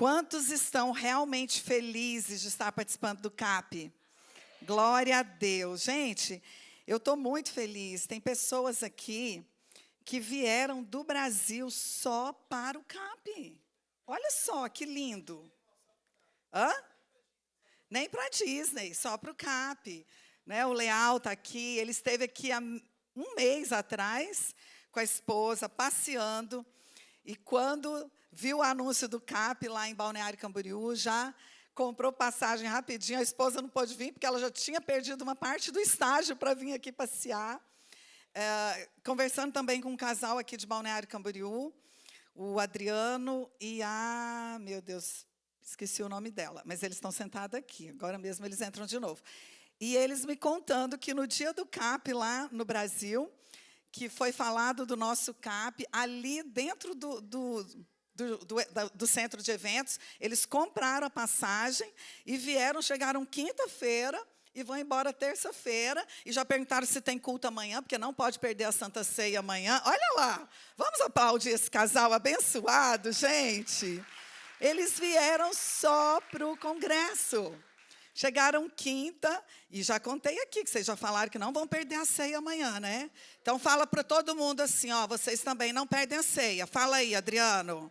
Quantos estão realmente felizes de estar participando do CAP? Glória a Deus. Gente, eu estou muito feliz. Tem pessoas aqui que vieram do Brasil só para o CAP. Olha só, que lindo. Hã? Nem para a Disney, só para o CAP. Né? O Leal está aqui, ele esteve aqui há um mês atrás com a esposa, passeando. E quando viu o anúncio do CAP lá em Balneário Camboriú, já comprou passagem rapidinho. A esposa não pôde vir, porque ela já tinha perdido uma parte do estágio para vir aqui passear. Conversando também com um casal aqui de Balneário Camboriú, o Adriano e a... Meu Deus, esqueci o nome dela, mas eles estão sentados aqui. Agora mesmo eles entram de novo. E eles me contando que no dia do CAP lá no Brasil, que foi falado do nosso CAP, ali dentro do centro de eventos, eles compraram a passagem e chegaram quinta-feira e vão embora terça-feira, e já perguntaram se tem culto amanhã, porque não pode perder a Santa Ceia amanhã. Olha lá, vamos aplaudir esse casal abençoado, gente. Eles vieram só para o congresso. Chegaram quinta, e já contei aqui, que vocês já falaram que não vão perder a ceia amanhã, né? Então, fala para todo mundo assim, ó, vocês também não perdem a ceia. Fala aí, Adriano.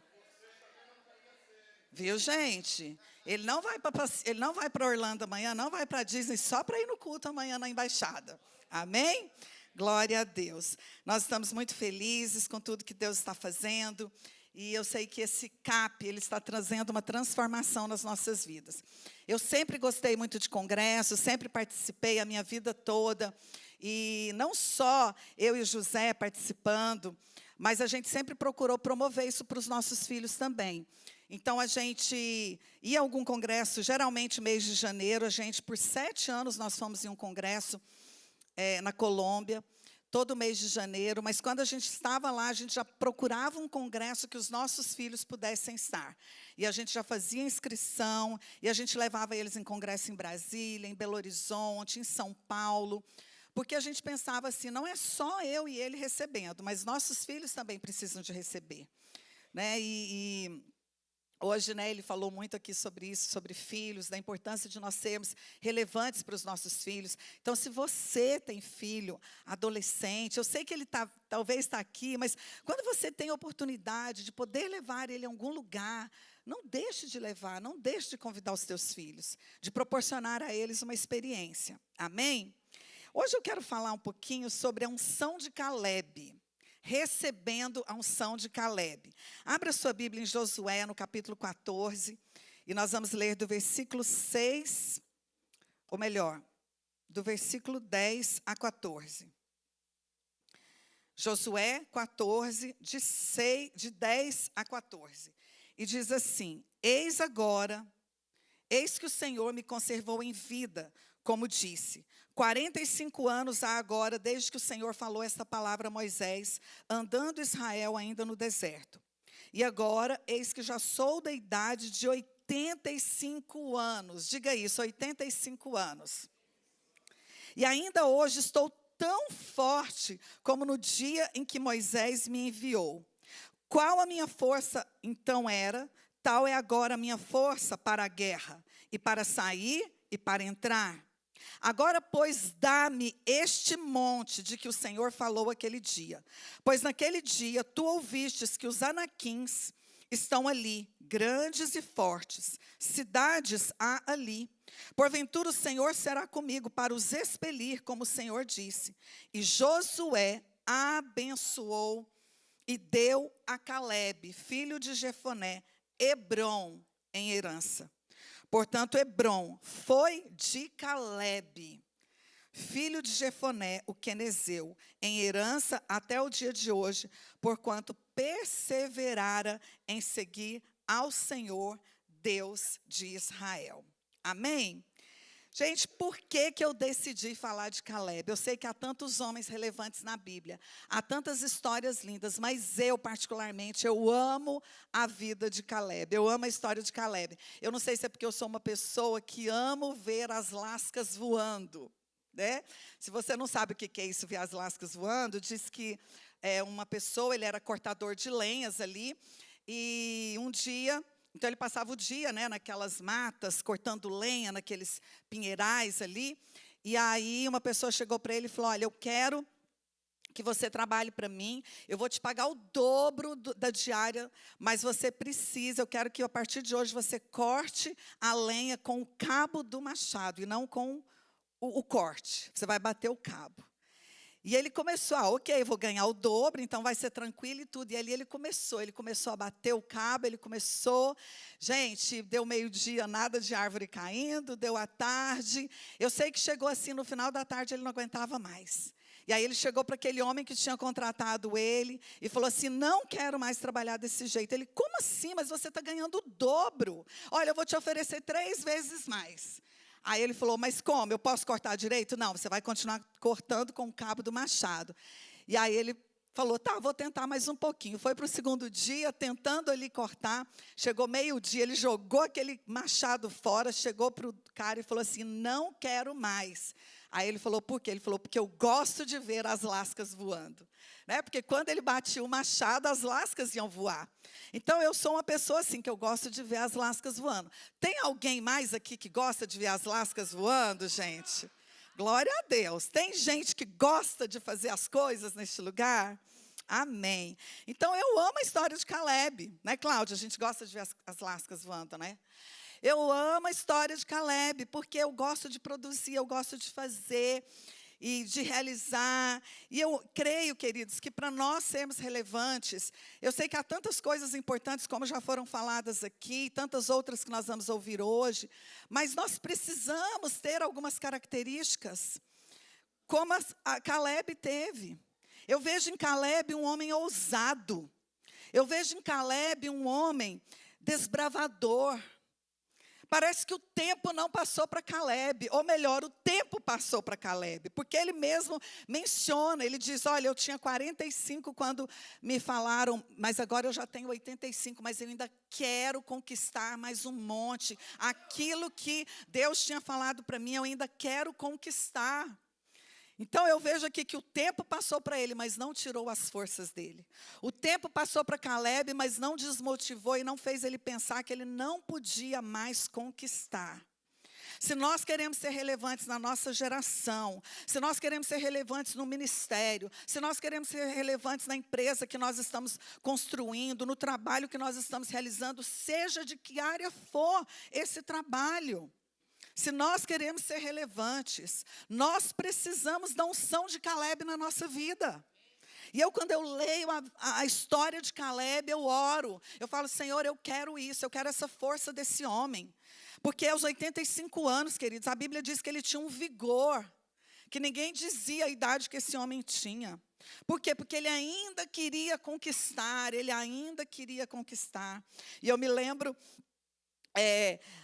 Viu, gente? Ele não vai para Orlando amanhã, não vai para Disney, só para ir no culto amanhã na embaixada. Amém? Glória a Deus. Nós estamos muito felizes com tudo que Deus está fazendo. E eu sei que esse CAP, ele está trazendo uma transformação nas nossas vidas. Eu sempre gostei muito de congresso, sempre participei a minha vida toda. E não só eu e o José participando, mas a gente sempre procurou promover isso para os nossos filhos também. Então, a gente ia a algum congresso, geralmente mês de janeiro. Por 7 anos, nós fomos em um congresso na Colômbia, todo mês de janeiro, mas quando a gente estava lá, a gente já procurava um congresso que os nossos filhos pudessem estar. E a gente já fazia inscrição, e a gente levava eles em congresso em Brasília, em Belo Horizonte, em São Paulo, porque a gente pensava assim, não é só eu e ele recebendo, mas nossos filhos também precisam de receber. Né? Hoje, né, ele falou muito aqui sobre isso, sobre filhos, da importância de nós sermos relevantes para os nossos filhos. Então, se você tem filho, adolescente, eu sei que ele talvez está aqui, mas quando você tem a oportunidade de poder levar ele a algum lugar, não deixe de levar, não deixe de convidar os teus filhos, de proporcionar a eles uma experiência. Amém? Hoje eu quero falar um pouquinho sobre a unção de Caleb. Recebendo a unção de Caleb. Abra sua Bíblia em Josué, no capítulo 14, e nós vamos ler do versículo 6, ou melhor, do versículo 10 a 14. Josué 14, de 10 a 14. E diz assim: eis que o Senhor me conservou em vida, como disse. 45 anos há agora, desde que o Senhor falou esta palavra a Moisés, andando Israel ainda no deserto. E agora, eis que já sou da idade de 85 anos. Diga isso, 85 anos. E ainda hoje estou tão forte como no dia em que Moisés me enviou. Qual a minha força então era, tal é agora a minha força para a guerra, e para sair e para entrar. Agora, pois, dá-me este monte de que o Senhor falou aquele dia. Pois naquele dia tu ouvistes que os anaquins estão ali, grandes e fortes. Cidades há ali. Porventura o Senhor será comigo para os expelir, como o Senhor disse. E Josué abençoou e deu a Caleb, filho de Jefoné, Hebrom em herança. Portanto, Hebrom foi de Caleb, filho de Jefoné, o quenezeu, em herança até o dia de hoje, porquanto perseverara em seguir ao Senhor, Deus de Israel. Amém? Gente, por que eu decidi falar de Caleb? Eu sei que há tantos homens relevantes na Bíblia, há tantas histórias lindas, mas eu, particularmente, eu amo a vida de Caleb, eu amo a história de Caleb. Eu não sei se é porque eu sou uma pessoa que amo ver as lascas voando, né? Se você não sabe o que é isso, ver as lascas voando, diz que uma pessoa, ele era cortador de lenhas ali, e um dia Então, ele passava o dia, né, naquelas matas, cortando lenha, naqueles pinheirais ali. E aí, uma pessoa chegou para ele e falou, olha, eu quero que você trabalhe para mim, eu vou te pagar o dobro da diária, mas você precisa, eu quero que a partir de hoje você corte a lenha com o cabo do machado, e não com o corte. Você vai bater o cabo. E ele começou, ok, vou ganhar o dobro, então vai ser tranquilo e tudo. E ali ele começou a bater o cabo, gente, deu meio-dia, nada de árvore caindo, deu à tarde. Eu sei que chegou assim, no final da tarde ele não aguentava mais. E aí ele chegou para aquele homem que tinha contratado ele e falou assim, não quero mais trabalhar desse jeito. Ele, como assim? Mas você está ganhando o dobro. Olha, eu vou te oferecer 3 vezes mais. Aí ele falou, mas como? Eu posso cortar direito? Não, você vai continuar cortando com o cabo do machado. E aí ele falou, tá, vou tentar mais um pouquinho. Foi para o segundo dia, tentando ali cortar. Chegou meio-dia, ele jogou aquele machado fora, chegou para o cara e falou assim, não quero mais. Aí ele falou, por quê? Ele falou, porque eu gosto de ver as lascas voando. Né? Porque quando ele batia o machado, as lascas iam voar. Então, eu sou uma pessoa assim, que eu gosto de ver as lascas voando. Tem alguém mais aqui que gosta de ver as lascas voando, gente? Glória a Deus. Tem gente que gosta de fazer as coisas neste lugar? Amém. Então, eu amo a história de Caleb. Né, Cláudia? A gente gosta de ver as lascas voando, né? Eu amo a história de Caleb, porque eu gosto de produzir, eu gosto de fazer e de realizar. E eu creio, queridos, que para nós sermos relevantes, eu sei que há tantas coisas importantes, como já foram faladas aqui, tantas outras que nós vamos ouvir hoje, mas nós precisamos ter algumas características, como a Caleb teve. Eu vejo em Caleb um homem ousado. Eu vejo em Caleb um homem desbravador. Parece que o tempo não passou para Caleb, ou melhor, o tempo passou para Caleb, porque ele mesmo menciona, ele diz, olha, eu tinha 45 quando me falaram, mas agora eu já tenho 85, mas eu ainda quero conquistar mais um monte. Aquilo que Deus tinha falado para mim, eu ainda quero conquistar. Então, eu vejo aqui que o tempo passou para ele, mas não tirou as forças dele. O tempo passou para Caleb, mas não desmotivou e não fez ele pensar que ele não podia mais conquistar. Se nós queremos ser relevantes na nossa geração, se nós queremos ser relevantes no ministério, se nós queremos ser relevantes na empresa que nós estamos construindo, no trabalho que nós estamos realizando, seja de que área for esse trabalho, se nós queremos ser relevantes, nós precisamos da unção de Caleb na nossa vida. E quando eu leio a história de Caleb, eu oro. Eu falo, Senhor, eu quero isso, eu quero essa força desse homem. Porque aos 85 anos, queridos, a Bíblia diz que ele tinha um vigor, que ninguém dizia a idade que esse homem tinha. Por quê? Porque ele ainda queria conquistar, E eu me lembro,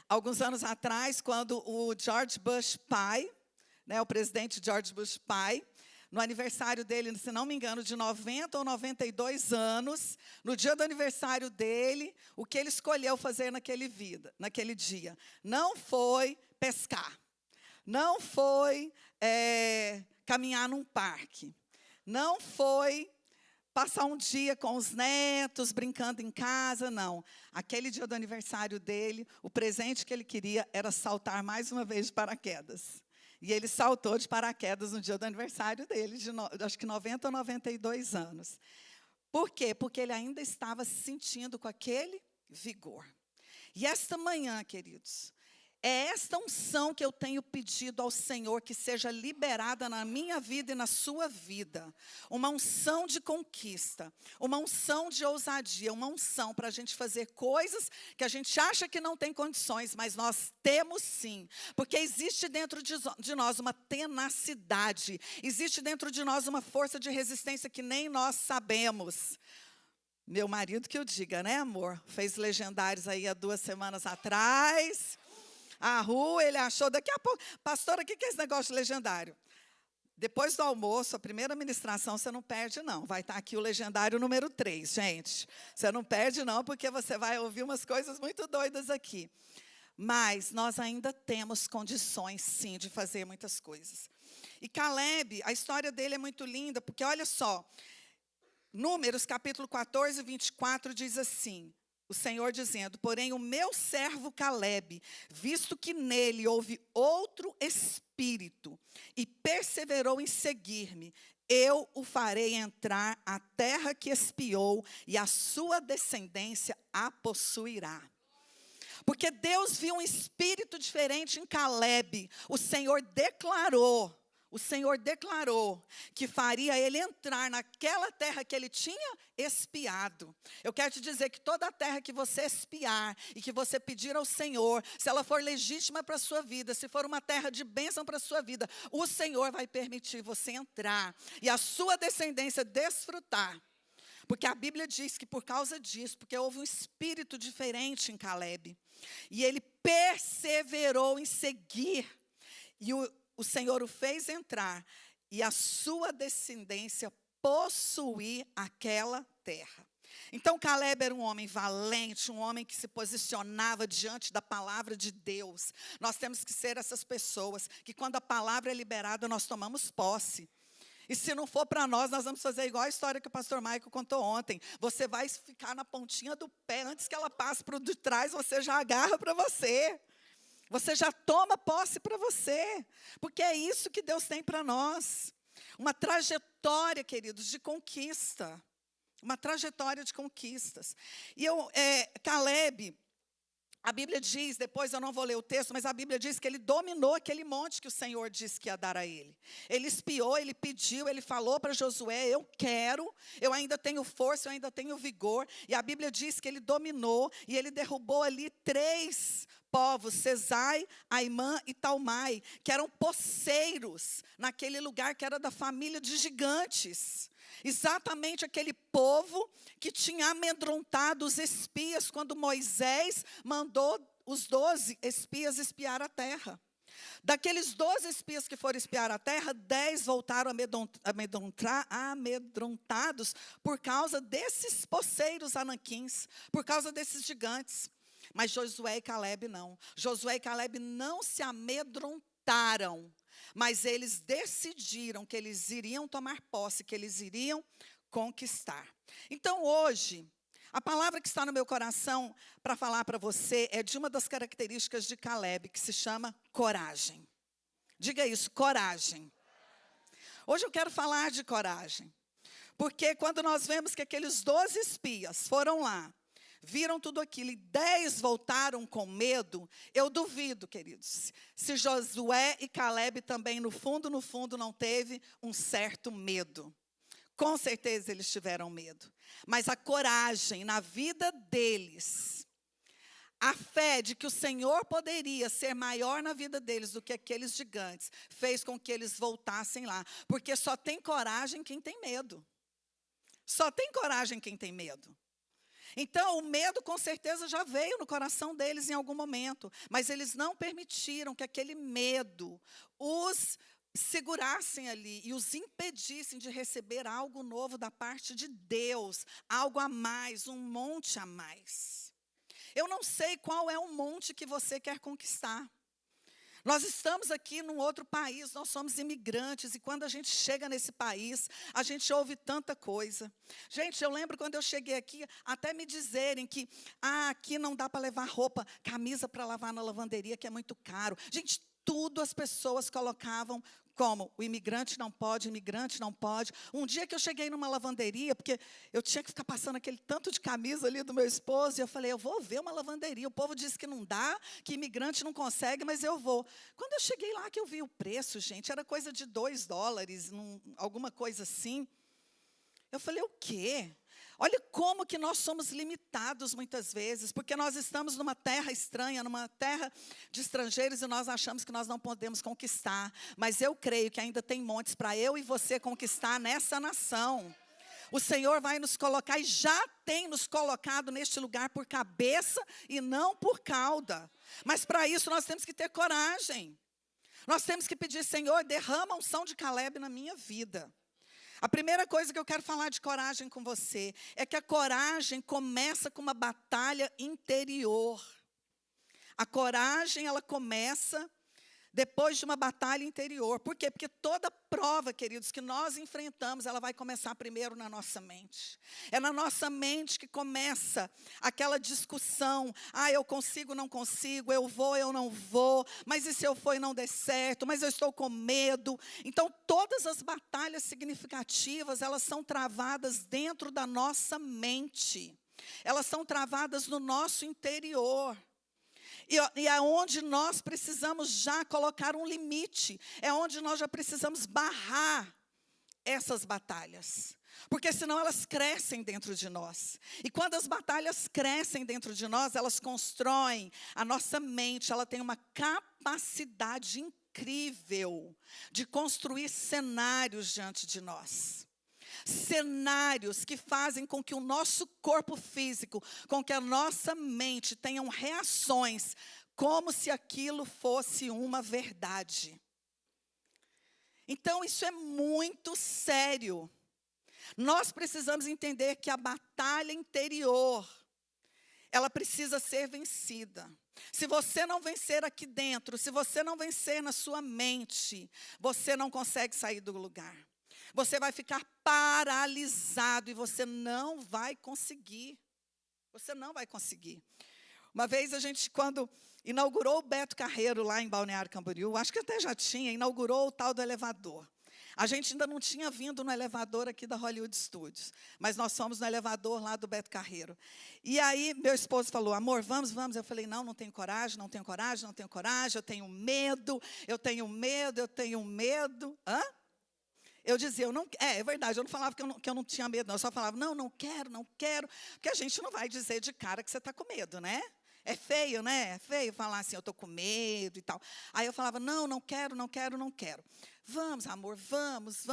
alguns anos atrás, quando o George Bush pai, né, o presidente George Bush pai, no aniversário dele, se não me engano, de 90 ou 92 anos, no dia do aniversário dele, o que ele escolheu fazer naquele dia? Não foi pescar, não foi caminhar num parque, não foi passar um dia com os netos, brincando em casa, não. Aquele dia do aniversário dele, o presente que ele queria era saltar mais uma vez de paraquedas. E ele saltou de paraquedas no dia do aniversário dele, acho que 90 ou 92 anos. Por quê? Porque ele ainda estava se sentindo com aquele vigor. E esta manhã, queridos, é esta unção que eu tenho pedido ao Senhor que seja liberada na minha vida e na sua vida. Uma unção de conquista, uma unção de ousadia, uma unção para a gente fazer coisas que a gente acha que não tem condições, mas nós temos sim. Porque existe dentro de nós uma tenacidade, existe dentro de nós uma força de resistência que nem nós sabemos. Meu marido que eu diga, né, amor? Fez Legendários aí há 2 semanas atrás. A rua, ele achou, daqui a pouco, pastora, o que é esse negócio de Legendário? Depois do almoço, a primeira ministração, você não perde não, vai estar aqui o Legendário número 3, gente. Você não perde não, porque você vai ouvir umas coisas muito doidas aqui. Mas nós ainda temos condições, sim, de fazer muitas coisas. E Caleb, a história dele é muito linda, porque olha só, Números capítulo 14, 24, diz assim, o Senhor dizendo: porém o meu servo Calebe, visto que nele houve outro espírito, e perseverou em seguir-me, eu o farei entrar à terra que espiou, e a sua descendência a possuirá. Porque Deus viu um espírito diferente em Calebe. O Senhor declarou que faria ele entrar naquela terra que ele tinha espiado. Eu quero te dizer que toda a terra que você espiar e que você pedir ao Senhor, se ela for legítima para a sua vida, se for uma terra de bênção para a sua vida, o Senhor vai permitir você entrar e a sua descendência desfrutar. Porque a Bíblia diz que por causa disso, porque houve um espírito diferente em Calebe, e ele perseverou em seguir, e o Senhor o fez entrar, e a sua descendência possuir aquela terra. Então Calebe era um homem valente, um homem que se posicionava diante da palavra de Deus. Nós temos que ser essas pessoas que quando a palavra é liberada, nós tomamos posse. E se não for para nós vamos fazer igual a história que o pastor Maico contou ontem. Você vai ficar na pontinha do pé, antes que ela passe para o de trás, você já agarra para você. Você já toma posse para você. Porque é isso que Deus tem para nós. Uma trajetória, queridos, de conquista. Uma trajetória de conquistas. E Calebe, a Bíblia diz, depois eu não vou ler o texto, mas a Bíblia diz que ele dominou aquele monte que o Senhor disse que ia dar a ele. Ele espiou, ele pediu, ele falou para Josué: eu ainda tenho força, eu ainda tenho vigor. E a Bíblia diz que ele dominou e ele derrubou ali 3 povos, Sesai, Aimã e Talmai, que eram poceiros naquele lugar que era da família de gigantes. Exatamente aquele povo que tinha amedrontado os espias quando Moisés mandou os 12 espias espiar a terra. Daqueles 12 espias que foram espiar a terra, 10 voltaram amedrontados por causa desses poceiros anaquins, por causa desses gigantes. Mas Josué e Calebe não. Josué e Calebe não se amedrontaram, mas eles decidiram que eles iriam tomar posse, que eles iriam conquistar. Então hoje, a palavra que está no meu coração para falar para você é de uma das características de Calebe, que se chama coragem. Diga isso, coragem. Hoje eu quero falar de coragem, porque quando nós vemos que aqueles 12 espias foram lá, viram tudo aquilo e 10 voltaram com medo, eu duvido, queridos, se Josué e Calebe também, no fundo, não teve um certo medo. Com certeza eles tiveram medo. Mas a coragem na vida deles, a fé de que o Senhor poderia ser maior na vida deles do que aqueles gigantes, fez com que eles voltassem lá. Porque só tem coragem quem tem medo. Só tem coragem quem tem medo. Então, o medo com certeza já veio no coração deles em algum momento, mas eles não permitiram que aquele medo os segurassem ali e os impedissem de receber algo novo da parte de Deus, algo a mais, um monte a mais. Eu não sei qual é o monte que você quer conquistar. Nós estamos aqui num outro país, nós somos imigrantes, e quando a gente chega nesse país, a gente ouve tanta coisa. Gente, eu lembro quando eu cheguei aqui, até me dizerem que aqui não dá para levar roupa, camisa para lavar na lavanderia, que é muito caro. Gente, tudo as pessoas colocavam como o imigrante não pode, Um dia que eu cheguei numa lavanderia, porque eu tinha que ficar passando aquele tanto de camisa ali do meu esposo, e eu falei, eu vou ver uma lavanderia. O povo disse que não dá, que imigrante não consegue, mas eu vou. Quando eu cheguei lá que eu vi o preço, gente, era coisa de $2, alguma coisa assim. Eu falei, o quê? Olha como que nós somos limitados muitas vezes, porque nós estamos numa terra estranha, numa terra de estrangeiros, e nós achamos que nós não podemos conquistar. Mas eu creio que ainda tem montes para eu e você conquistar nessa nação. O Senhor vai nos colocar, e já tem nos colocado neste lugar por cabeça e não por cauda. Mas para isso nós temos que ter coragem. Nós temos que pedir, Senhor, derrama a unção de Calebe na minha vida. A primeira coisa que eu quero falar de coragem com você é que a coragem começa com uma batalha interior. A coragem, ela começa depois de uma batalha interior. Por quê? Porque toda prova, queridos, que nós enfrentamos, ela vai começar primeiro na nossa mente. É na nossa mente que começa aquela discussão. Eu consigo, não consigo, eu vou, eu não vou, mas e se eu for e não der certo, mas eu estou com medo. Então, todas as batalhas significativas, elas são travadas dentro da nossa mente. Elas são travadas no nosso interior. E é onde nós precisamos já colocar um limite. É onde nós já precisamos barrar essas batalhas. Porque senão elas crescem dentro de nós. E quando as batalhas crescem dentro de nós, elas constroem a nossa mente. Ela tem uma capacidade incrível de construir cenários diante de nós. Cenários que fazem com que o nosso corpo físico, com que a nossa mente tenham reações, como se aquilo fosse uma verdade. Então, isso é muito sério. Nós precisamos entender que a batalha interior, ela precisa ser vencida. Se você não vencer aqui dentro, se você não vencer na sua mente, você não consegue sair do lugar. Você vai ficar paralisado e você não vai conseguir. Você não vai conseguir. Uma vez a gente, quando inaugurou o Beto Carreiro lá em Balneário Camboriú, acho que até já tinha, inaugurou o tal do elevador. A gente ainda não tinha vindo no elevador aqui da Hollywood Studios, mas nós fomos no elevador lá do Beto Carreiro. E aí meu esposo falou, amor, vamos, vamos. Eu falei, não tenho coragem, não tenho coragem, não tenho coragem, eu tenho medo, eu tenho medo, eu tenho medo. Eu dizia, é verdade, eu não falava que eu não tinha medo, não. Eu só falava, não quero, porque a gente não vai dizer de cara que você está com medo, né? É feio, né? É feio falar assim, eu estou com medo e tal. Aí eu falava, não quero. Vamos, amor, vamos.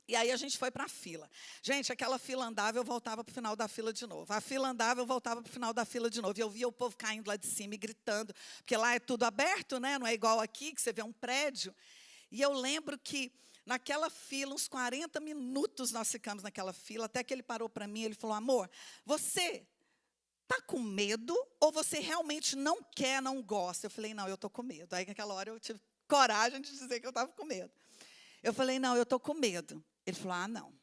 E aí a gente foi para a fila. Gente, aquela fila andava, eu voltava para o final da fila de novo. A fila andava, eu voltava para o final da fila de novo. E eu via o povo caindo lá de cima e gritando, porque lá é tudo aberto, né? Não é igual aqui, que você vê um prédio. E eu lembro que naquela fila, uns 40 minutos nós ficamos naquela fila, até que ele parou para mim, ele falou, amor, você está com medo ou você realmente não quer, não gosta? Eu falei, não, eu estou com medo. Aí naquela hora eu tive coragem de dizer que eu estava com medo. Eu falei, não, eu estou com medo. Ele falou, não,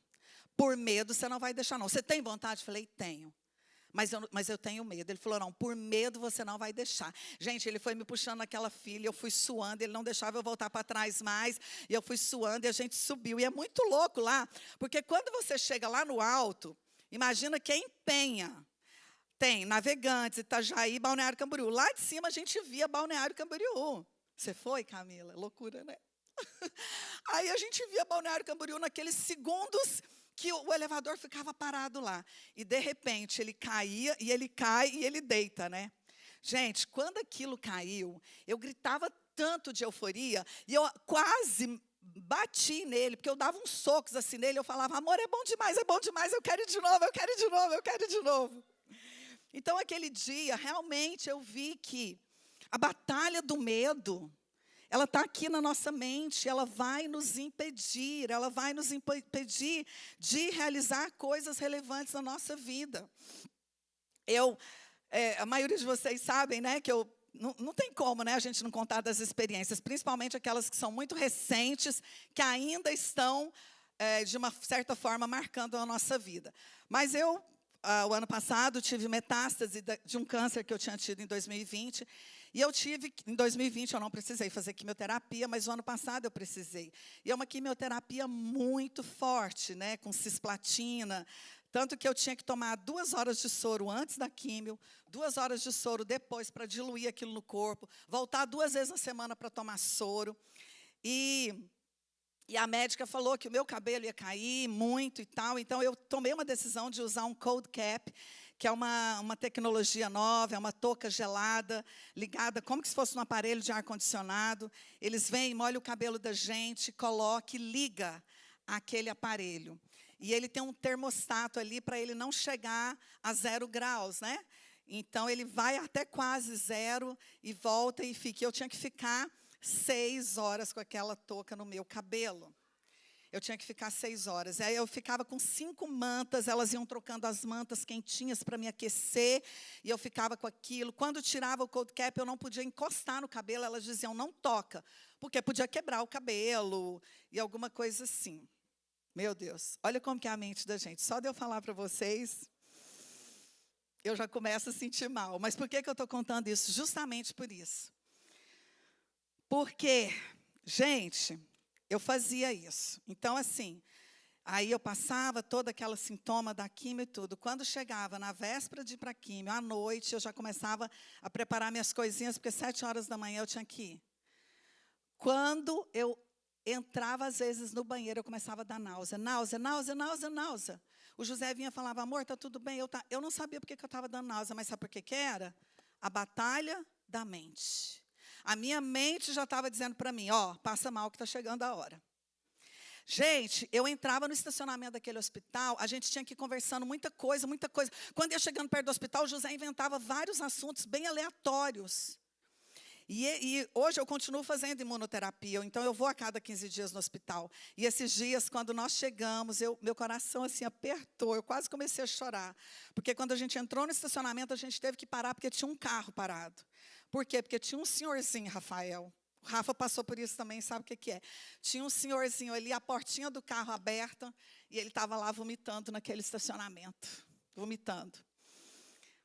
por medo você não vai deixar não. Você tem vontade? Eu falei, tenho. Mas eu tenho medo. Ele falou, não, por medo você não vai deixar. Gente, ele foi me puxando naquela fila, eu fui suando, ele não deixava eu voltar para trás mais, e eu fui suando e a gente subiu. E é muito louco lá, porque quando você chega lá no alto, imagina quem empenha. Tem Navegantes, Itajaí, Balneário Camboriú. Lá de cima a gente via Balneário Camboriú. Você foi, Camila? Loucura, né? Aí a gente via Balneário Camboriú naqueles segundos que o elevador ficava parado lá. E, de repente, ele caía, e ele cai, e ele deita, né? Gente, quando aquilo caiu, eu gritava tanto de euforia, e eu quase bati nele, porque eu dava uns socos assim nele, eu falava, amor, é bom demais, eu quero ir de novo. Então, aquele dia, realmente, eu vi que a batalha do medo, ela está aqui na nossa mente, ela vai nos impedir de realizar coisas relevantes na nossa vida. A maioria de vocês sabem, né, que não tem como, né, a gente não contar das experiências, principalmente aquelas que são muito recentes, que ainda estão, de uma certa forma, marcando a nossa vida. Mas o ano passado, tive metástase de um câncer que eu tinha tido em 2020, e em 2020 eu não precisei fazer quimioterapia, mas o ano passado eu precisei. E é uma quimioterapia muito forte, né, com cisplatina, tanto que eu tinha que tomar 2 horas de soro antes da quimio, 2 horas de soro depois para diluir aquilo no corpo, voltar 2 vezes na semana para tomar soro. E a médica falou que o meu cabelo ia cair muito e tal, então eu tomei uma decisão de usar um cold cap, que é uma tecnologia nova, é uma touca gelada, ligada como se fosse um aparelho de ar-condicionado. Eles vêm, molham o cabelo da gente, colocam e liga aquele aparelho. E ele tem um termostato ali para ele não chegar a 0 graus, né? Então, ele vai até quase 0 e volta e fica. Eu tinha que ficar 6 horas com aquela touca no meu cabelo. Eu tinha que ficar 6 horas. Aí eu ficava com 5 mantas, elas iam trocando as mantas quentinhas para me aquecer, e eu ficava com aquilo. Quando tirava o cold cap, eu não podia encostar no cabelo, elas diziam, não toca, porque podia quebrar o cabelo, e alguma coisa assim. Meu Deus, olha como que é a mente da gente. Só de eu falar para vocês, eu já começo a sentir mal. Mas por que eu estou contando isso? Justamente por isso. Porque, gente, eu fazia isso. Então, assim, aí eu passava todo aquele sintoma da quimio e tudo. Quando chegava na véspera de ir para a quimio, à noite, eu já começava a preparar minhas coisinhas, porque 7 horas da manhã eu tinha que ir. Quando eu entrava, às vezes, no banheiro, eu começava a dar náusea. Náusea, náusea, náusea, náusea. O José vinha e falava, amor, está tudo bem? Eu não sabia porque que eu estava dando náusea, mas sabe por que era? A batalha da mente. A minha mente já estava dizendo para mim, ó, passa mal que está chegando a hora. Gente, eu entrava no estacionamento daquele hospital, a gente tinha que ir conversando muita coisa, muita coisa. Quando ia chegando perto do hospital, o José inventava vários assuntos bem aleatórios. E hoje eu continuo fazendo imunoterapia, então eu vou a cada 15 dias no hospital. E esses dias, quando nós chegamos, meu coração assim apertou, eu quase comecei a chorar. Porque quando a gente entrou no estacionamento, a gente teve que parar, porque tinha um carro parado. Por quê? Porque tinha um senhorzinho, Rafael. O Rafa passou por isso também, sabe o que é. Tinha um senhorzinho ali, a portinha do carro aberta, e ele estava lá vomitando naquele estacionamento. Vomitando.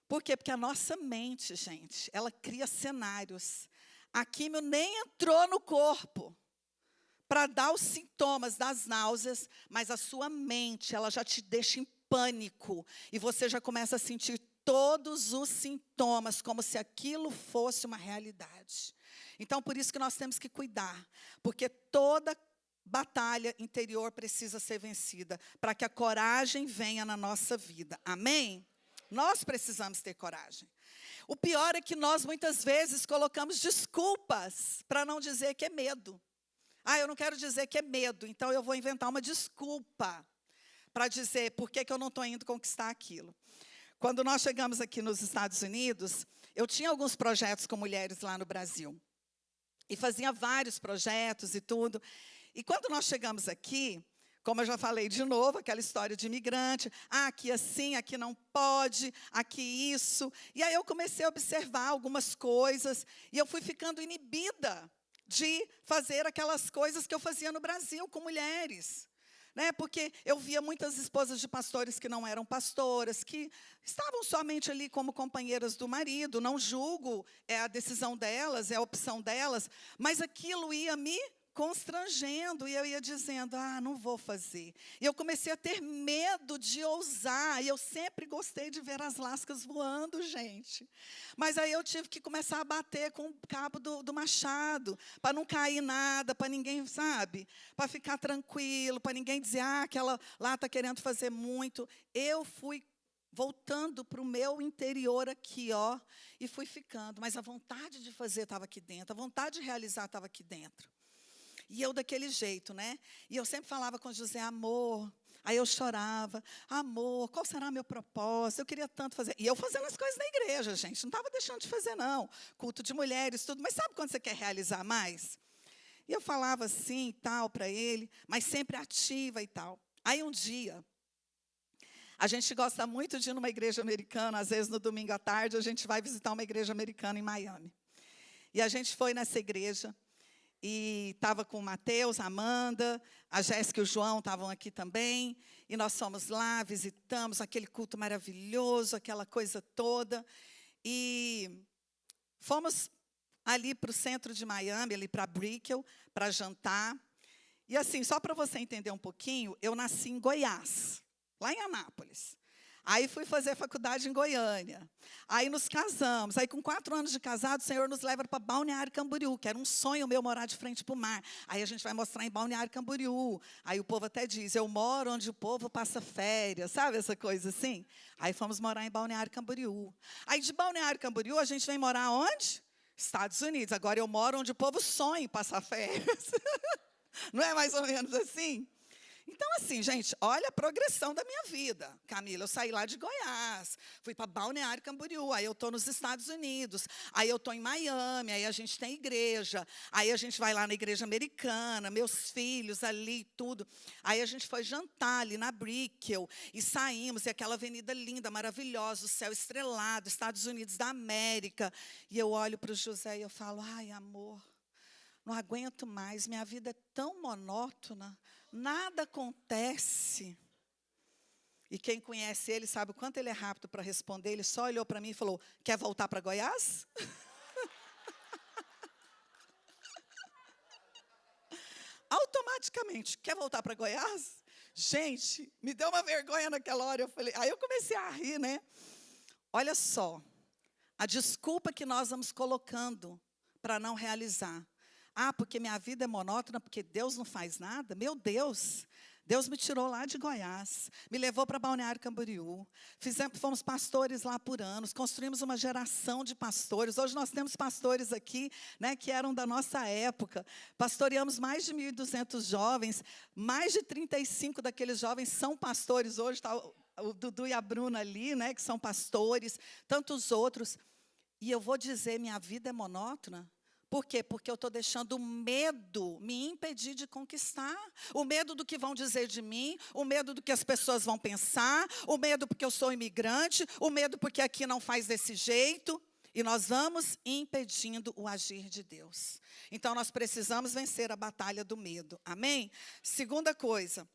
Por quê? Porque a nossa mente, gente, ela cria cenários. A químio nem entrou no corpo para dar os sintomas das náuseas, mas a sua mente, ela já te deixa em pânico. E você já começa a sentir todos os sintomas, como se aquilo fosse uma realidade. Então, por isso que nós temos que cuidar, porque toda batalha interior precisa ser vencida, para que a coragem venha na nossa vida. Amém? Nós precisamos ter coragem. O pior é que nós, muitas vezes, colocamos desculpas para não dizer que é medo. Ah, eu não quero dizer que é medo, então eu vou inventar uma desculpa para dizer por que eu não estou indo conquistar aquilo. Quando nós chegamos aqui nos Estados Unidos, eu tinha alguns projetos com mulheres lá no Brasil. E fazia vários projetos e tudo. E quando nós chegamos aqui, como eu já falei de novo, aquela história de imigrante, aqui assim, aqui não pode, aqui isso. E aí eu comecei a observar algumas coisas, e eu fui ficando inibida de fazer aquelas coisas que eu fazia no Brasil com mulheres. Né? Porque eu via muitas esposas de pastores que não eram pastoras, que estavam somente ali como companheiras do marido, não julgo, é a decisão delas, é a opção delas, mas aquilo ia me constrangendo, e eu ia dizendo, não vou fazer. E eu comecei a ter medo de ousar, e eu sempre gostei de ver as lascas voando, gente. Mas aí eu tive que começar a bater com o cabo do machado, para não cair nada, para ninguém, sabe? Para ficar tranquilo, para ninguém dizer, aquela lá está querendo fazer muito. Eu fui voltando para o meu interior aqui, ó, e fui ficando. Mas a vontade de fazer estava aqui dentro, a vontade de realizar estava aqui dentro. E eu daquele jeito, né? E eu sempre falava com José, amor. Aí eu chorava, amor, qual será meu propósito? Eu queria tanto fazer. E eu fazendo as coisas na igreja, gente. Não estava deixando de fazer, não. Culto de mulheres, tudo. Mas sabe quando você quer realizar mais? E eu falava assim e tal para ele, mas sempre ativa e tal. Aí um dia, a gente gosta muito de ir numa igreja americana, às vezes no domingo à tarde, a gente vai visitar uma igreja americana em Miami. E a gente foi nessa igreja. E estava com o Mateus, a Amanda, a Jéssica e o João estavam aqui também. E nós fomos lá, visitamos aquele culto maravilhoso, aquela coisa toda. E fomos ali para o centro de Miami, ali para Brickell, para jantar. E assim, só para você entender um pouquinho, eu nasci em Goiás, lá em Anápolis. Aí fui fazer faculdade em Goiânia. Aí nos casamos. Aí com 4 anos de casado, o Senhor nos leva para Balneário Camboriú, que era um sonho meu morar de frente para o mar. Aí a gente vai mostrar em Balneário Camboriú. Aí o povo até diz, eu moro onde o povo passa férias, sabe essa coisa assim? Aí fomos morar em Balneário Camboriú. Aí de Balneário Camboriú a gente vem morar onde? Estados Unidos. Agora eu moro onde o povo sonha em passar férias. Não é mais ou menos assim? Então, assim, gente, olha a progressão da minha vida. Camila, eu saí lá de Goiás, fui para Balneário Camboriú, aí eu estou nos Estados Unidos, aí eu estou em Miami, aí a gente tem igreja, aí a gente vai lá na igreja americana, meus filhos ali, tudo. Aí a gente foi jantar ali na Brickell, e saímos, e aquela avenida linda, maravilhosa, o céu estrelado, Estados Unidos da América. E eu olho para o José e eu falo, ai, amor, não aguento mais, minha vida é tão monótona, nada acontece. E quem conhece ele sabe o quanto ele é rápido para responder. Ele só olhou para mim e falou, quer voltar para Goiás? Automaticamente, quer voltar para Goiás? Gente, me deu uma vergonha naquela hora. Aí eu comecei a rir, né? Olha só, a desculpa que nós vamos colocando para não realizar. Ah, porque minha vida é monótona, porque Deus não faz nada? Meu Deus, Deus me tirou lá de Goiás, me levou para Balneário Camboriú, fomos pastores lá por anos, construímos uma geração de pastores. Hoje nós temos pastores aqui, né, que eram da nossa época. Pastoreamos mais de 1.200 jovens, mais de 35 daqueles jovens são pastores. Hoje está o Dudu e a Bruna ali, né, que são pastores, tantos outros. E eu vou dizer, minha vida é monótona? Por quê? Porque eu estou deixando o medo me impedir de conquistar. O medo do que vão dizer de mim, o medo do que as pessoas vão pensar, o medo porque eu sou imigrante, o medo porque aqui não faz desse jeito. E nós vamos impedindo o agir de Deus. Então, nós precisamos vencer a batalha do medo. Amém? Segunda coisa,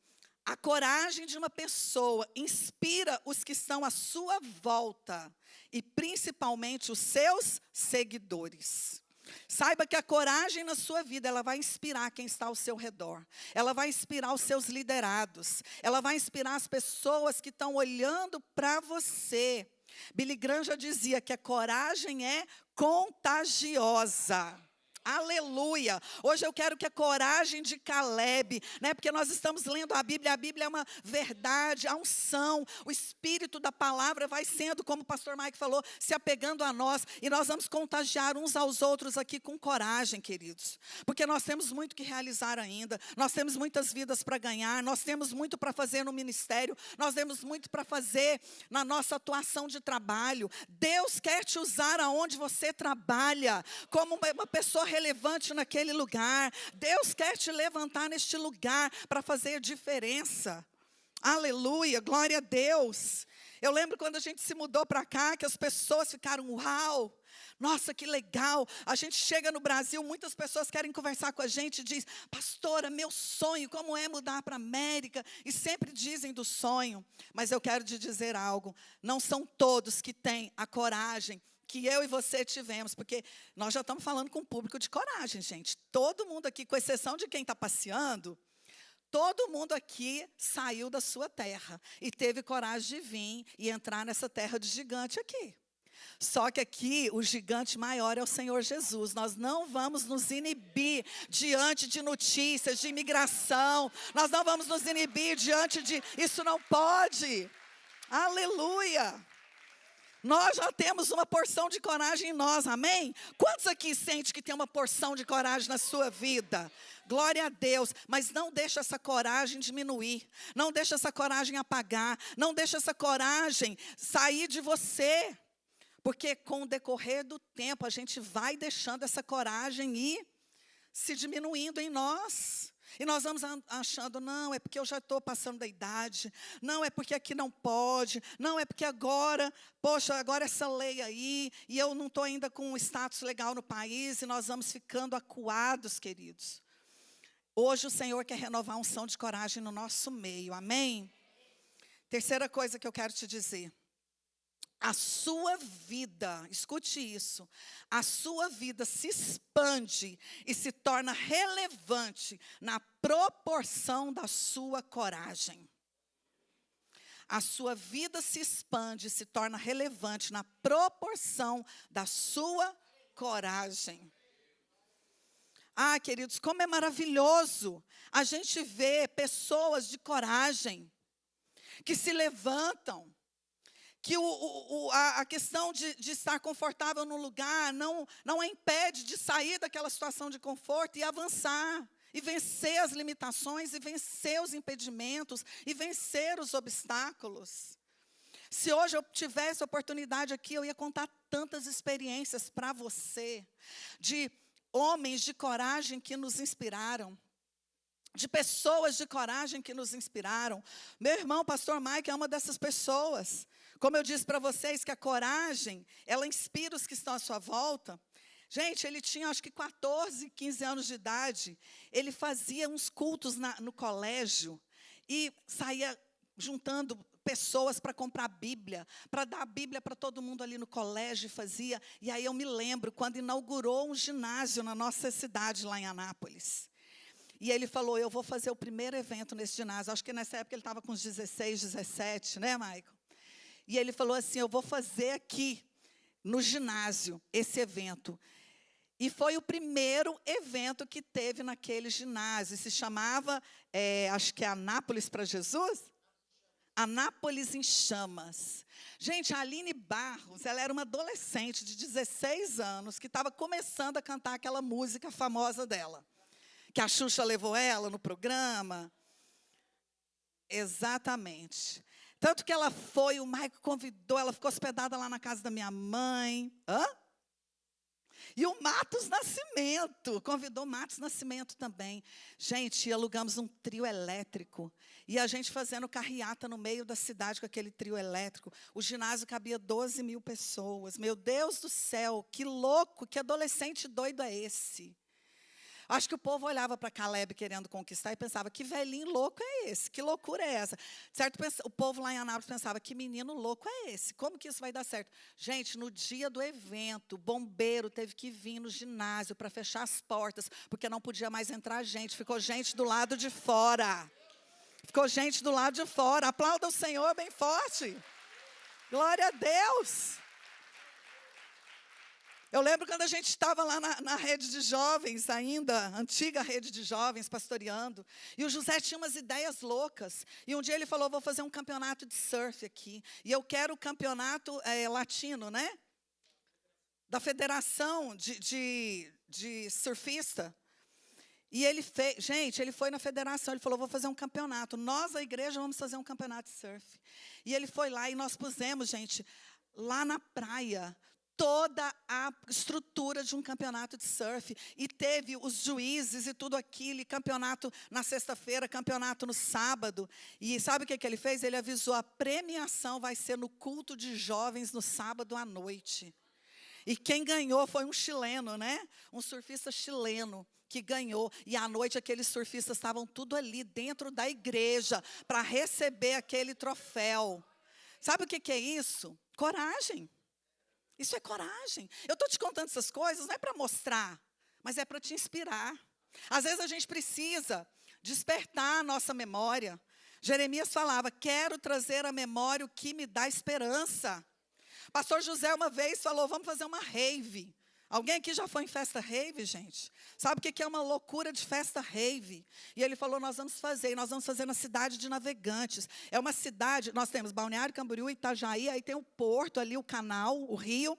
a coragem de uma pessoa inspira os que estão à sua volta e principalmente os seus seguidores. Saiba que a coragem na sua vida, ela vai inspirar quem está ao seu redor. Ela vai inspirar os seus liderados. Ela vai inspirar as pessoas que estão olhando para você. Billy Graham já dizia que a coragem é contagiosa. Aleluia! Hoje eu quero que a coragem de Caleb, né, porque nós estamos lendo a Bíblia é uma verdade, a unção, o espírito da palavra vai sendo, como o pastor Mike falou, se apegando a nós, e nós vamos contagiar uns aos outros aqui com coragem, queridos, porque nós temos muito que realizar ainda, nós temos muitas vidas para ganhar, nós temos muito para fazer no ministério, nós temos muito para fazer na nossa atuação de trabalho. Deus quer te usar aonde você trabalha, como uma pessoa relevante naquele lugar. Deus quer te levantar neste lugar para fazer diferença. Aleluia, glória a Deus. Eu lembro quando a gente se mudou para cá, que as pessoas ficaram, uau, nossa, que legal. A gente chega no Brasil, muitas pessoas querem conversar com a gente e diz, pastora, meu sonho, como é mudar para a América? E sempre dizem do sonho. Mas eu quero te dizer algo, não são todos que têm a coragem que eu e você tivemos, porque nós já estamos falando com um público de coragem, gente. Todo mundo aqui, com exceção de quem está passeando, todo mundo aqui saiu da sua terra e teve coragem de vir e entrar nessa terra de gigante aqui. Só que aqui o gigante maior é o Senhor Jesus. Nós não vamos nos inibir diante de notícias de imigração. Nós não vamos nos inibir diante de... Isso não pode. Aleluia. Nós já temos uma porção de coragem em nós, amém? Quantos aqui sentem que tem uma porção de coragem na sua vida? Glória a Deus, mas não deixa essa coragem diminuir, não deixa essa coragem apagar, não deixa essa coragem sair de você, porque com o decorrer do tempo a gente vai deixando essa coragem ir se diminuindo em nós. E nós vamos achando, não, é porque eu já estou passando da idade, não, é porque aqui não pode, não, é porque agora, poxa, agora essa lei aí, e eu não estou ainda com um status legal no país, e nós vamos ficando acuados, queridos. Hoje o Senhor quer renovar a unção de coragem no nosso meio, amém? Terceira coisa que eu quero te dizer. A sua vida, escute isso, a sua vida se expande e se torna relevante na proporção da sua coragem. A sua vida se expande e se torna relevante na proporção da sua coragem. Ah, queridos, como é maravilhoso a gente ver pessoas de coragem que se levantam, que a questão de estar confortável no lugar não a impede de sair daquela situação de conforto e avançar e vencer as limitações, e vencer os impedimentos, e vencer os obstáculos. Se hoje eu tivesse oportunidade aqui, eu ia contar tantas experiências para você, de homens de coragem que nos inspiraram, de pessoas de coragem que nos inspiraram. Meu irmão, pastor Mike, é uma dessas pessoas. Como eu disse para vocês, que a coragem, ela inspira os que estão à sua volta. Gente, ele tinha acho que 14, 15 anos de idade. Ele fazia uns cultos no colégio e saía juntando pessoas para comprar Bíblia, para dar a Bíblia para todo mundo ali no colégio, fazia. E aí eu me lembro, quando inaugurou um ginásio na nossa cidade, lá em Anápolis. E ele falou, eu vou fazer o primeiro evento nesse ginásio. Acho que nessa época ele estava com uns 16, 17, né, Michael? E ele falou assim, eu vou fazer aqui, no ginásio, esse evento. E foi o primeiro evento que teve naquele ginásio. Se chamava, acho que é Anápolis para Jesus? Anápolis em Chamas. Gente, a Aline Barros, ela era uma adolescente de 16 anos, que estava começando a cantar aquela música famosa dela. Que a Xuxa levou ela no programa. Exatamente. Tanto que ela foi, o Maico convidou, ela ficou hospedada lá na casa da minha mãe. E o Matos Nascimento, convidou o Matos Nascimento também. Gente, alugamos um trio elétrico. E a gente fazendo carreata no meio da cidade com aquele trio elétrico. O ginásio cabia 12 mil pessoas. Meu Deus do céu, que louco, que adolescente doido é esse? Acho que o povo olhava para Caleb querendo conquistar e pensava, que velhinho louco é esse? Que loucura é essa? Certo? O povo lá em Anápolis pensava, que menino louco é esse? Como que isso vai dar certo? Gente, no dia do evento, o bombeiro teve que vir no ginásio para fechar as portas, porque não podia mais entrar gente. Ficou gente do lado de fora. Ficou gente do lado de fora. Aplauda o Senhor bem forte. Glória a Deus. Eu lembro quando a gente estava lá na rede de jovens ainda, antiga rede de jovens, pastoreando, e o José tinha umas ideias loucas, e um dia ele falou, vou fazer um campeonato de surf aqui, e eu quero o campeonato latino, né? Da federação de surfista. E ele fez, gente, ele foi na federação, ele falou, vou fazer um campeonato, nós, a igreja, vamos fazer um campeonato de surf. E ele foi lá, e nós pusemos, gente, lá na praia, toda a estrutura de um campeonato de surf. E teve os juízes e tudo aquilo, e campeonato na sexta-feira, campeonato no sábado. E sabe o que ele fez? Ele avisou, a premiação vai ser no culto de jovens no sábado à noite. E quem ganhou foi um chileno, né? Um surfista chileno que ganhou. E à noite aqueles surfistas estavam tudo ali dentro da igreja para receber aquele troféu. Sabe o que é isso? Coragem. Isso é coragem. Eu estou te contando essas coisas, não é para mostrar, mas é para te inspirar. Às vezes a gente precisa despertar a nossa memória. Jeremias falava, quero trazer à memória o que me dá esperança. Pastor José uma vez falou, vamos fazer uma rave. Alguém aqui já foi em festa rave, gente? Sabe o que é uma loucura de festa rave? E ele falou, nós vamos fazer, e nós vamos fazer na cidade de Navegantes. É uma cidade, nós temos Balneário Camboriú, Itajaí, aí tem o porto ali, o canal, o rio,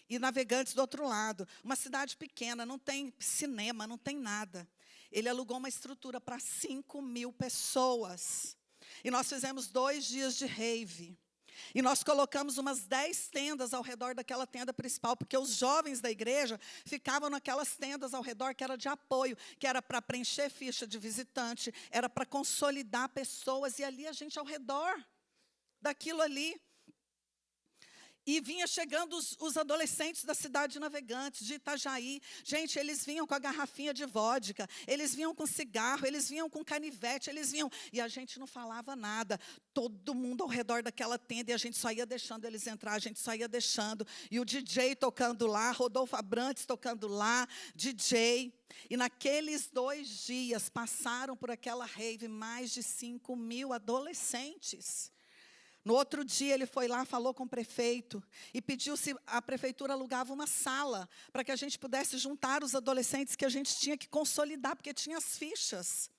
e Navegantes do outro lado. Uma cidade pequena, não tem cinema, não tem nada. Ele alugou uma estrutura para 5 mil pessoas. E nós fizemos 2 dias de rave. E nós colocamos umas 10 tendas ao redor daquela tenda principal, porque os jovens da igreja ficavam naquelas tendas ao redor que era de apoio, que era para preencher ficha de visitante, era para consolidar pessoas, e ali a gente ao redor daquilo ali. E vinha chegando os adolescentes da cidade de Navegantes, de Itajaí. Gente, eles vinham com a garrafinha de vodka, eles vinham com cigarro, eles vinham com canivete, eles vinham. E a gente não falava nada. Todo mundo ao redor daquela tenda, e a gente só ia deixando eles entrar, a gente só ia deixando. E o DJ tocando lá, Rodolfo Abrantes tocando lá, DJ. E naqueles 2 dias, passaram por aquela rave mais de 5 mil adolescentes. No outro dia, ele foi lá, falou com o prefeito e pediu se a prefeitura alugava uma sala para que a gente pudesse juntar os adolescentes que a gente tinha que consolidar, porque tinha as fichas.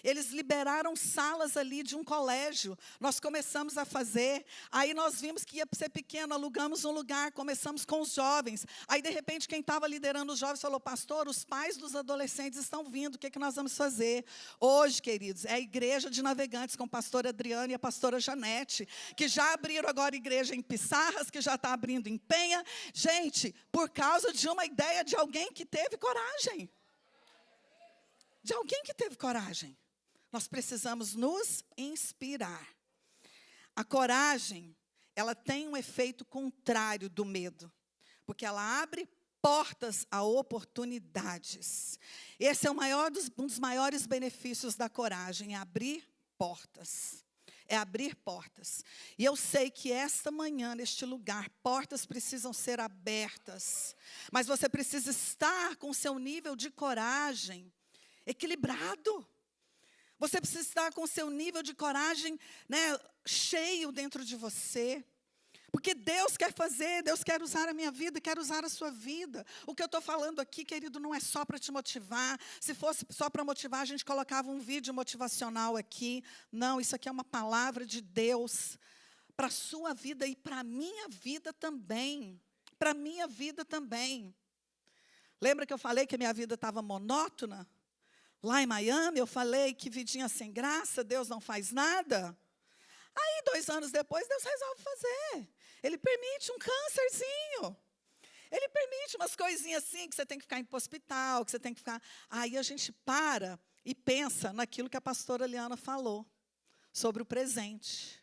Eles liberaram salas ali de um colégio. Nós começamos a fazer. Aí nós vimos que ia ser pequeno, alugamos um lugar, começamos com os jovens. Aí, de repente, quem estava liderando os jovens falou, pastor, os pais dos adolescentes estão vindo, o que nós vamos fazer? Hoje, queridos, é a igreja de Navegantes com a pastora Adriana e a pastora Janete, que já abriram agora igreja em Pissarras, que já está abrindo em Penha. Gente, por causa de uma ideia de alguém que teve coragem. De alguém que teve coragem. Nós precisamos nos inspirar. A coragem, ela tem um efeito contrário do medo, porque ela abre portas a oportunidades. Esse é um dos maiores benefícios da coragem, é abrir portas. É abrir portas. E eu sei que esta manhã, neste lugar, portas precisam ser abertas. Mas você precisa estar com o seu nível de coragem equilibrado. Você precisa estar com o seu nível de coragem, né, cheio dentro de você. Porque Deus quer fazer, Deus quer usar a minha vida, quer usar a sua vida. O que eu estou falando aqui, querido, não é só para te motivar. Se fosse só para motivar, a gente colocava um vídeo motivacional aqui. Não, isso aqui é uma palavra de Deus para a sua vida e para a minha vida também. Para a minha vida também. Lembra que eu falei que a minha vida estava monótona? Lá em Miami, eu falei que vidinha sem graça, Deus não faz nada. Aí, 2 anos depois, Deus resolve fazer. Ele permite um câncerzinho. Ele permite umas coisinhas assim, que você tem que ficar em hospital, que você tem que ficar... Aí a gente para e pensa naquilo que a pastora Liana falou, sobre o presente.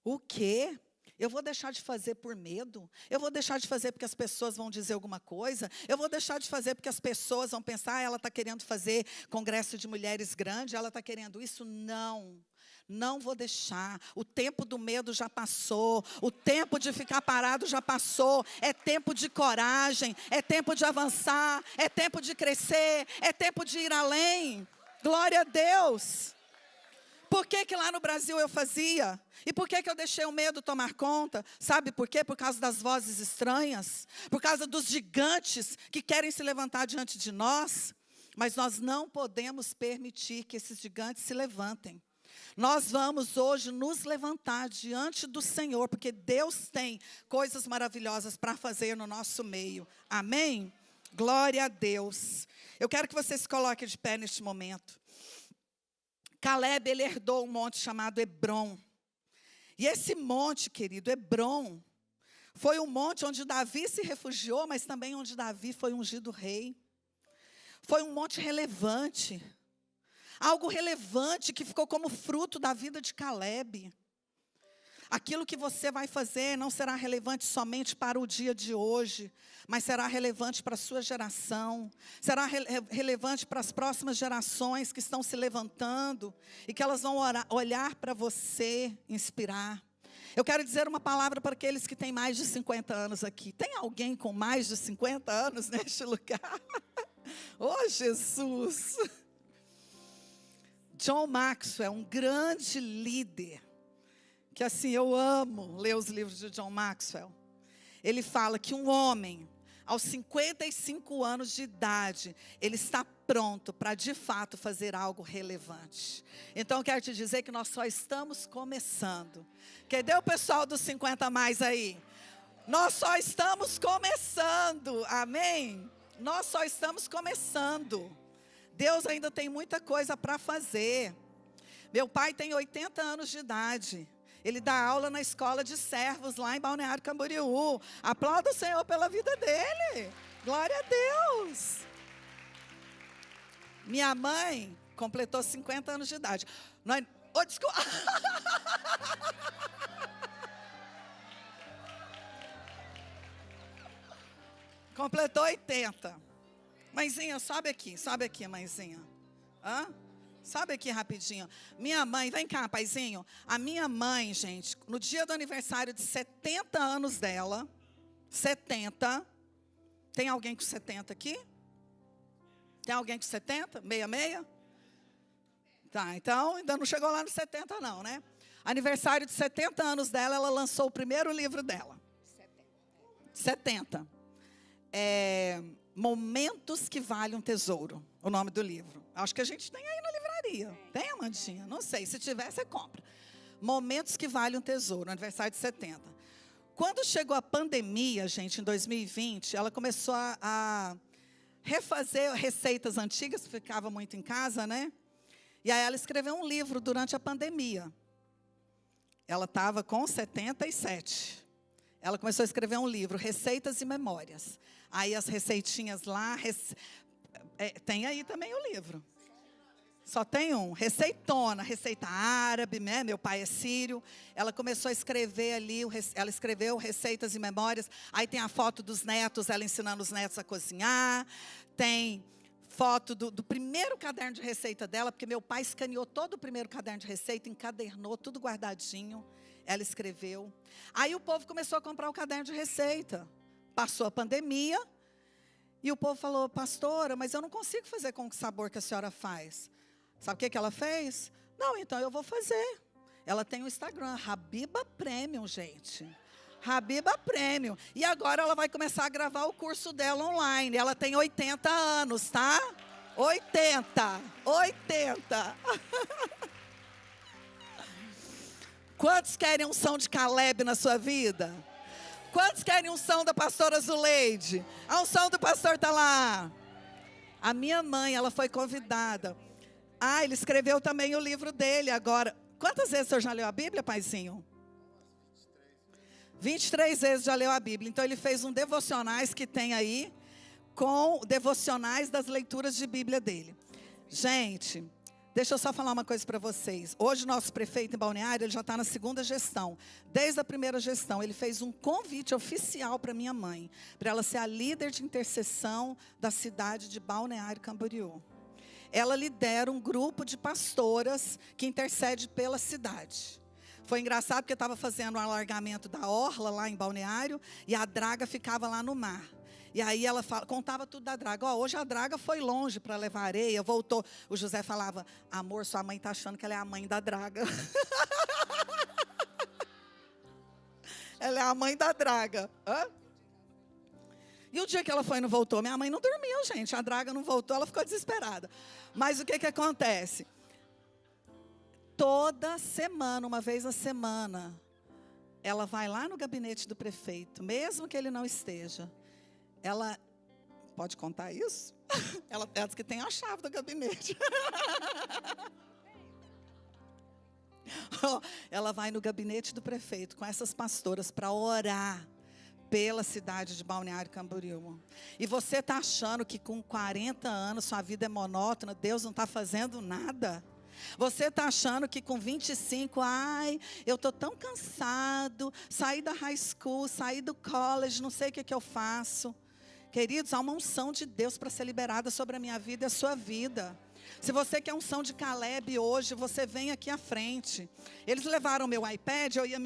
O quê? Eu vou deixar de fazer por medo? Eu vou deixar de fazer porque as pessoas vão dizer alguma coisa? Eu vou deixar de fazer porque as pessoas vão pensar, ela está querendo fazer congresso de mulheres grande, ela está querendo isso? Não. Não vou deixar. O tempo do medo já passou. O tempo de ficar parado já passou. É tempo de coragem. É tempo de avançar. É tempo de crescer. É tempo de ir além. Glória a Deus. Por que lá no Brasil eu fazia? E por que eu deixei o medo tomar conta? Sabe por quê? Por causa das vozes estranhas. Por causa dos gigantes que querem se levantar diante de nós. Mas nós não podemos permitir que esses gigantes se levantem. Nós vamos hoje nos levantar diante do Senhor, porque Deus tem coisas maravilhosas para fazer no nosso meio. Amém? Glória a Deus. Eu quero que você se coloque de pé neste momento. Caleb, ele herdou um monte chamado Hebron. E esse monte, querido, Hebron, foi um monte onde Davi se refugiou, mas também onde Davi foi ungido rei. Foi um monte relevante. Algo relevante que ficou como fruto da vida de Caleb. Aquilo que você vai fazer não será relevante somente para o dia de hoje, mas será relevante para a sua geração. Será relevante para as próximas gerações que estão se levantando e que elas vão olhar para você, inspirar. Eu quero dizer uma palavra para aqueles que têm mais de 50 anos aqui. Tem alguém com mais de 50 anos neste lugar? Oh, Jesus! John Maxwell, um grande líder, que assim, eu amo ler os livros de John Maxwell. Ele fala que um homem, aos 55 anos de idade, ele está pronto para, de fato, fazer algo relevante. Então, eu quero te dizer que nós só estamos começando. Cadê o pessoal dos 50 a mais aí? Nós só estamos começando, amém? Nós só estamos começando. Deus ainda tem muita coisa para fazer. Meu pai tem 80 anos de idade. Ele dá aula na escola de servos lá em Balneário Camboriú. Aplauda o Senhor pela vida dele. Glória a Deus. Minha mãe completou 50 anos de idade. Oh, desculpa. Completou 80. Mãezinha, sobe aqui, mãezinha. Hã? Sobe aqui rapidinho. Minha mãe, vem cá, paizinho. A minha mãe, gente, no dia do aniversário de 70 anos dela, 70, tem alguém com 70 aqui? Tem alguém com 70? 66? Tá, então ainda não chegou lá nos 70 não, né? Aniversário de 70 anos dela, ela lançou o primeiro livro dela. 70. Momentos que valem um tesouro, o nome do livro. Acho que a gente tem aí na livraria. livraria. Tem, Amandinha? Não sei. Se tiver, você compra. Momentos que Valem um Tesouro, aniversário de 70. Quando chegou a pandemia, gente, em 2020, ela começou a refazer receitas antigas, ficava muito em casa, né? E aí ela escreveu um livro durante a pandemia. Ela estava com 77. Ela começou a escrever um livro, Receitas e Memórias. Aí as receitinhas lá, tem aí também o livro. Só tem um, receitona, receita árabe, né? Meu pai é sírio. Ela começou a escrever ali, ela escreveu Receitas e Memórias. Aí tem a foto dos netos, ela ensinando os netos a cozinhar. Tem foto do primeiro caderno de receita dela, porque meu pai escaneou todo o primeiro caderno de receita, encadernou, tudo guardadinho. Ela escreveu. Aí o povo começou a comprar o caderno de receita. Passou a pandemia e o povo falou, pastora, mas eu não consigo fazer com o sabor que a senhora faz. Sabe o que ela fez? Não, então eu vou fazer. Ela tem um Instagram, Habiba Premium, gente. Habiba Premium. E agora ela vai começar a gravar o curso dela online. Ela tem 80 anos, tá? 80. Quantos querem unção de Caleb na sua vida? Quantos querem unção da pastora Zuleide? A unção do pastor está lá. A minha mãe, ela foi convidada. Ele escreveu também o livro dele agora. Quantas vezes o senhor já leu a Bíblia, paizinho? 23 vezes já leu a Bíblia. Então ele fez um devocionais que tem aí, com devocionais das leituras de Bíblia dele. Gente, deixa eu só falar uma coisa para vocês. Hoje o nosso prefeito em Balneário, ele já está na segunda gestão. Desde a primeira gestão, ele fez um convite oficial para minha mãe, para ela ser a líder de intercessão da cidade de Balneário Camboriú. Ela lidera um grupo de pastoras que intercede pela cidade. Foi engraçado porque eu estava fazendo um alargamento da orla lá em Balneário e a draga ficava lá no mar. E aí ela contava tudo da draga. Hoje a draga foi longe para levar areia, voltou. O José falava, amor, sua mãe está achando que ela é a mãe da draga. Ela é a mãe da draga. Hã? E o dia que ela foi e não voltou, minha mãe não dormiu, gente. A draga não voltou, ela ficou desesperada. Mas o que acontece? Toda semana, uma vez a semana, ela vai lá no gabinete do prefeito, mesmo que ele não esteja. Ela, pode contar isso? Ela diz que tem a chave do gabinete. Ela vai no gabinete do prefeito com essas pastoras para orar pela cidade de Balneário Camboriú. E você está achando que com 40 anos sua vida é monótona, Deus não está fazendo nada? Você está achando que com 25, eu estou tão cansado, saí da high school, saí do college, não sei o que eu faço. Queridos, há uma unção de Deus para ser liberada sobre a minha vida e a sua vida. Se você quer unção de Caleb hoje, você vem aqui à frente. Eles levaram meu iPad, eu ia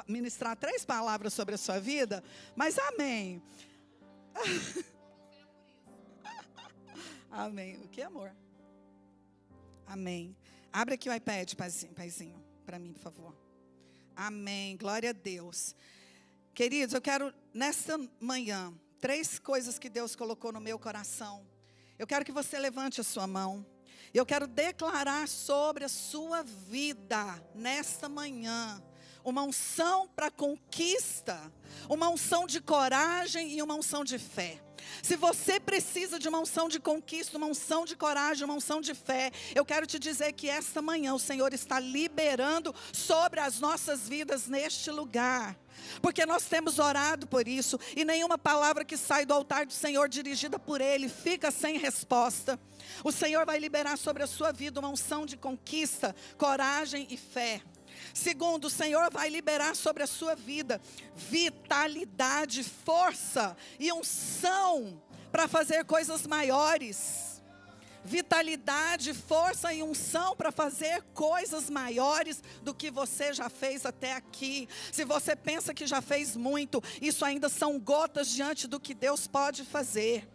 ministrar 3 palavras sobre a sua vida, mas amém. Amém. O que, amor? Amém. Abre aqui o iPad, paizinho, para mim, por favor. Amém. Glória a Deus. Queridos, eu quero, nesta manhã, 3 coisas que Deus colocou no meu coração. Eu quero que você levante a sua mão. Eu quero declarar sobre a sua vida, nesta manhã, uma unção para conquista, uma unção de coragem e uma unção de fé. Se você precisa de uma unção de conquista, uma unção de coragem, uma unção de fé, eu quero te dizer que esta manhã o Senhor está liberando sobre as nossas vidas neste lugar. Porque nós temos orado por isso, e nenhuma palavra que sai do altar do Senhor dirigida por Ele fica sem resposta. O Senhor vai liberar sobre a sua vida uma unção de conquista, coragem e fé. Segundo, o Senhor vai liberar sobre a sua vida vitalidade, força e unção para fazer coisas maiores. Vitalidade, força e unção para fazer coisas maiores do que você já fez até aqui. Se você pensa que já fez muito, isso ainda são gotas diante do que Deus pode fazer.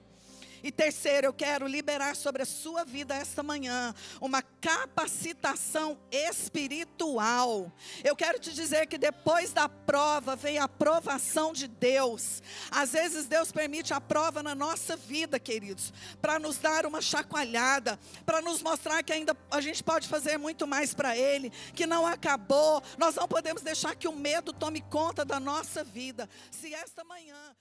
E terceiro, eu quero liberar sobre a sua vida esta manhã uma capacitação espiritual. Eu quero te dizer que depois da prova vem a aprovação de Deus. Às vezes Deus permite a prova na nossa vida, queridos, para nos dar uma chacoalhada, para nos mostrar que ainda a gente pode fazer muito mais para Ele, que não acabou. Nós não podemos deixar que o medo tome conta da nossa vida. Se esta manhã